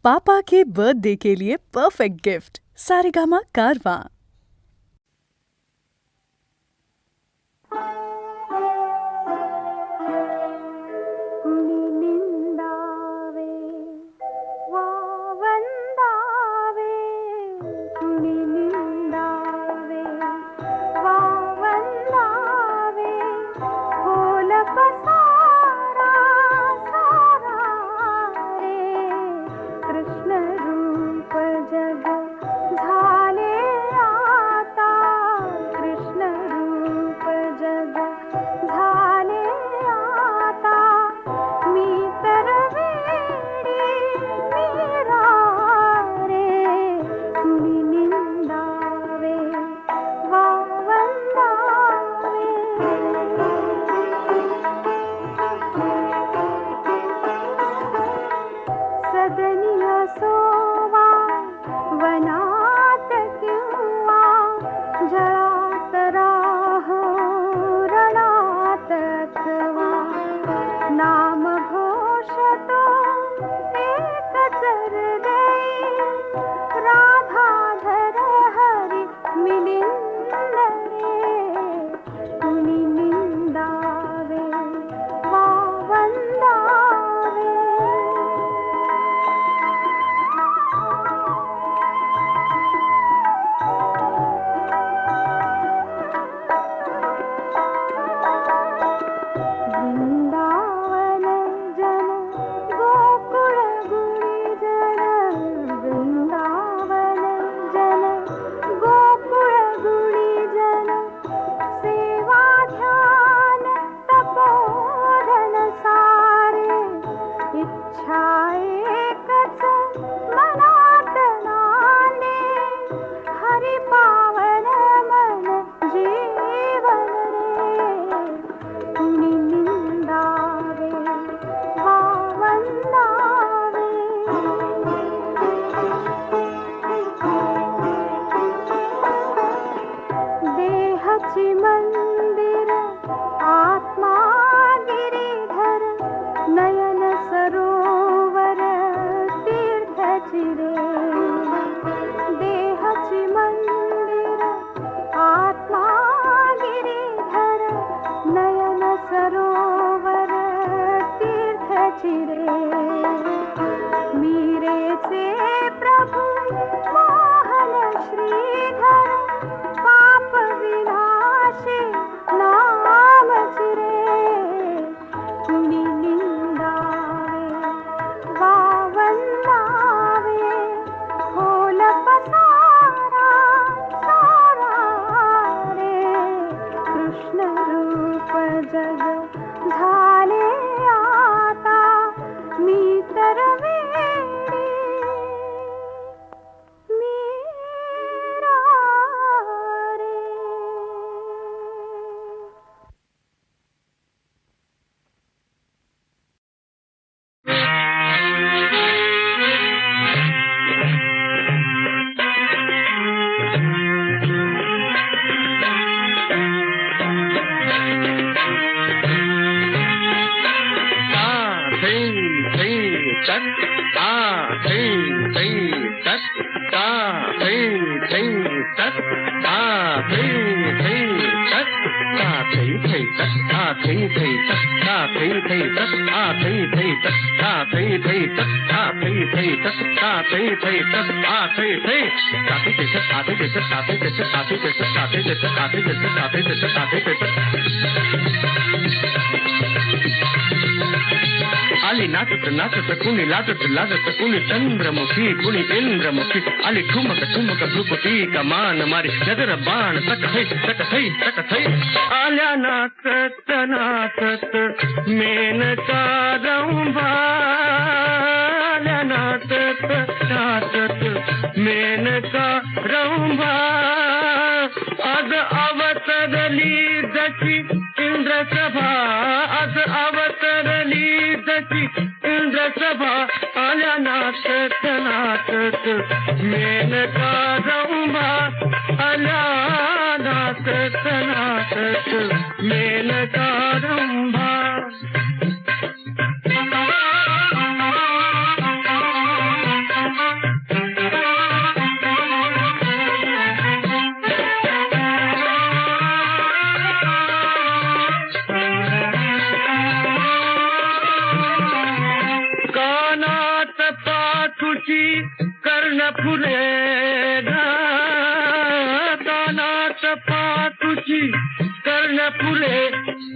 पापा के birthday के लिए perfect gift Saregama कारवां। आली नाचत नाचत कुणी लाजत लाजत कुणी चंद्रमुखी कुणी इंद्रमुखी आली ठुमक ठुमक भ्रुकुटी कमान मारी नजर बाण तक आल्या नाचत नाचत मेनका रंभा आल्या नाचत नाचत मेनका रंभा आज अवतरली जशी इंद्रसभा आज अवतरली जशी इंद्रसभा आल्या नाचत नाचत मेनका रंभा आल्या नाचत नाचत मेनका रंभा तुझी कर्ण फुले ग कानात पातुची कर्ण फुले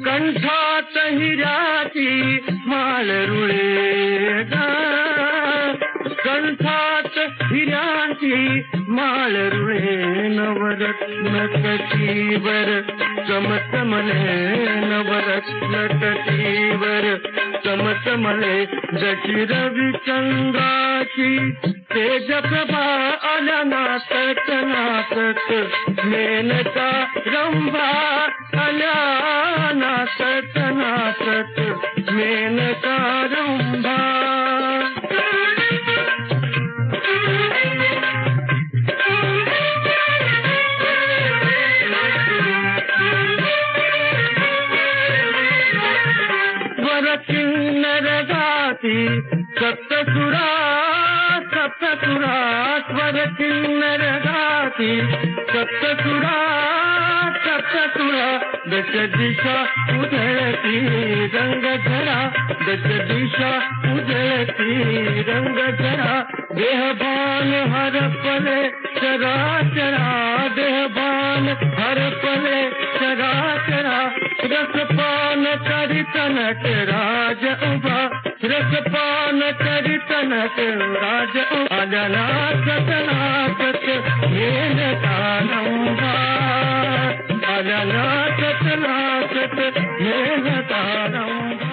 कंठात हिऱ्याची माळ रुळे ग कंठात हिऱ्याची माळ रुळे नवरत्न कटीवर चमचमले नवरत्न कटीवर चमचमले जशी रविचंद्राची तेज प्रभा आल्या नाचत नाचत मेनका रंभा आल्या नाचत नाचत मेनका रंभा किन्नर गाती सप्तसुरा सप्तसुरा स्वर किन्नर गाती सप्तसुरा सप्तसुरा दश दिशा उधळती रंगधरा दश दिशा उधळती रंगधरा देहभान हरपले चराचरा देहभान हरपले चराचरा रसपान करीत नटराज उभा रसपान करीत नटराज आल्या नाचत नाचत मेनका रंभा आल्या नाचत नाचत मेनका रंभा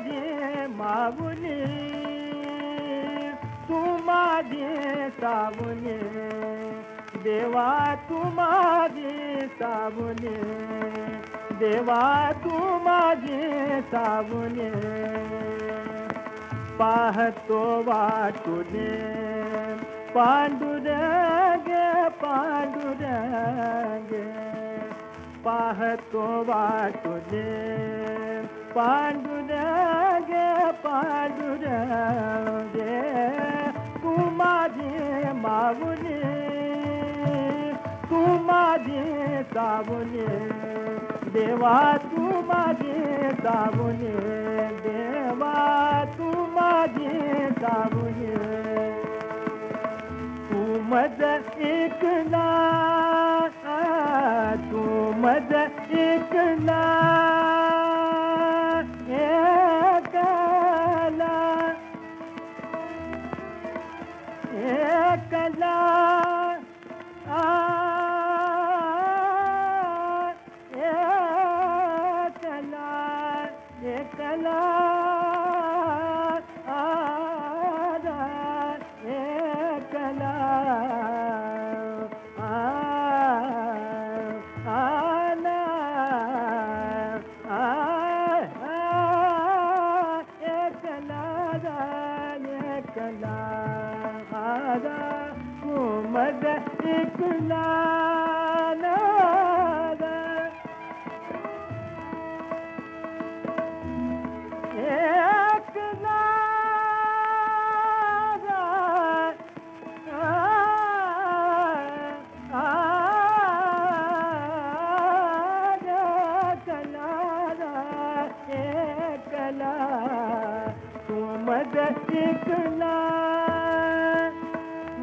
माझी माऊली तू माझी सावली देवा तू माझी सावली देवा तू माझी सावली पाहतो वाटुने पांडुरंगे पांडुरंगे पाहतो वाटुने पांडुरंगे पांडुरंगे तू माझी माऊली तू माझी सावली देवा तू माझी सावली देवा तू माझी सावली तू मज एकला तू मज एकला एकला एकला एकला एकला मद एकला एकला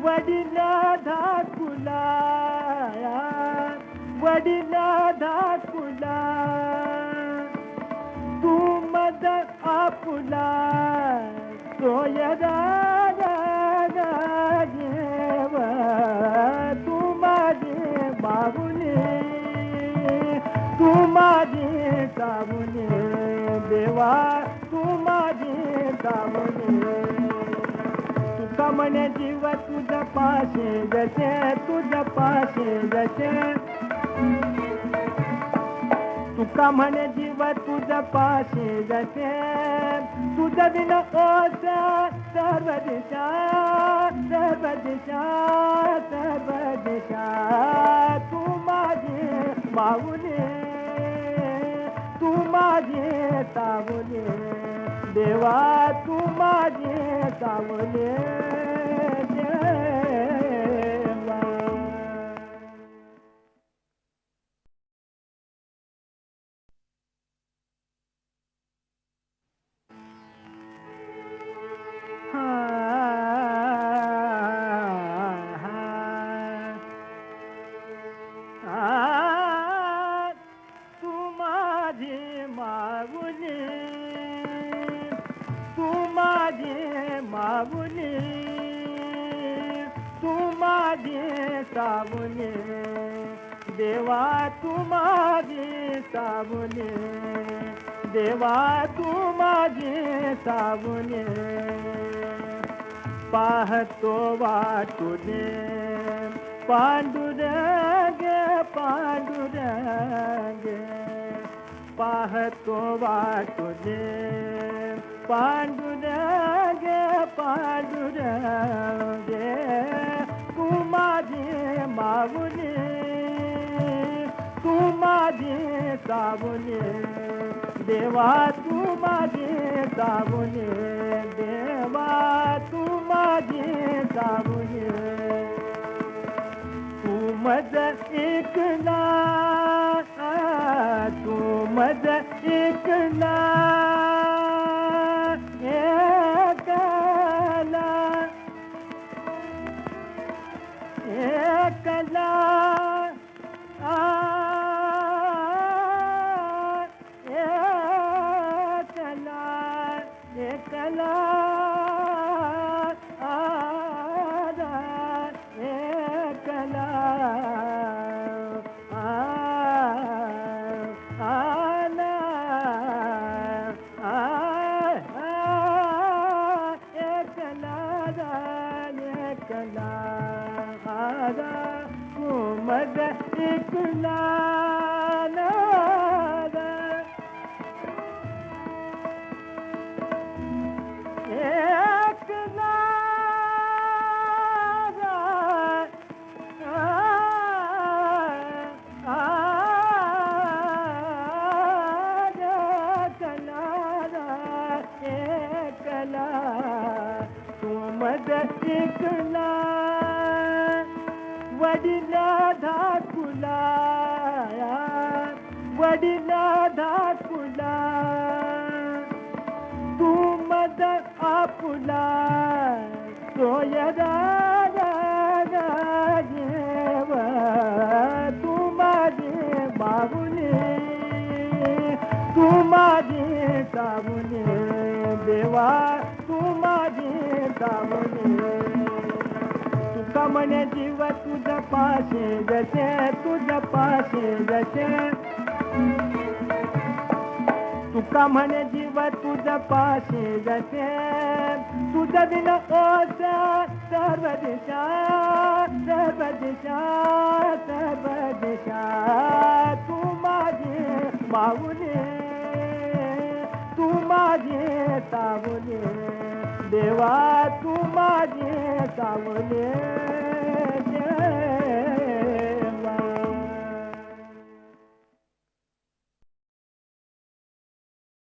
वडिला धाकुला वडिला धाकुला तू मद आपुला सोयरा देव तू माझी बाबुली तू माझी सावली देवा तू माझी सावली तुका म्हणे जीव तुझ्या पाशी जसे तुझ्या पाशी जसे तुका म्हणे जीव तुझ्या पाशी जसे तुझ्या बिन ओस सर्व दिशा सर्व दिशा सर्व दिशा तू माझी माऊली तू माझी सावली देवा तू माझी सावली देवा तू माझी माऊली तू माझी माऊली तू माझी सावली देवा तू माझी सावली देवा तू माझी सावली पाहतो वाटुने पांडुरंगे पांडुरंगे पाहतो वाटुने पांडुरंगे पांडुरंगे तू माझी माऊली तू माझी सावली देवा तू माझी सावली देवा तू माझी सावली तू मज एकला तू मज एकला एकला एकला एकला एकला मज ऐकला वडिला धाकुला वडिला धाकुला तू मज आपुला सोयरा देव तू माझी बाहुली तू माझी सावली देवा तू माझी सावली तुका म्हणे जीव तुझ्या पाशी जसे तुझ्या पाशी जसे तुका म्हणे जीव तुझ्या पाशी जसे तुझ बिन ओस सर्व दिशा सर्व दिशा सर्व दिशा तू माझी बाहुली तू माझी सावली देवा तू माझी सावली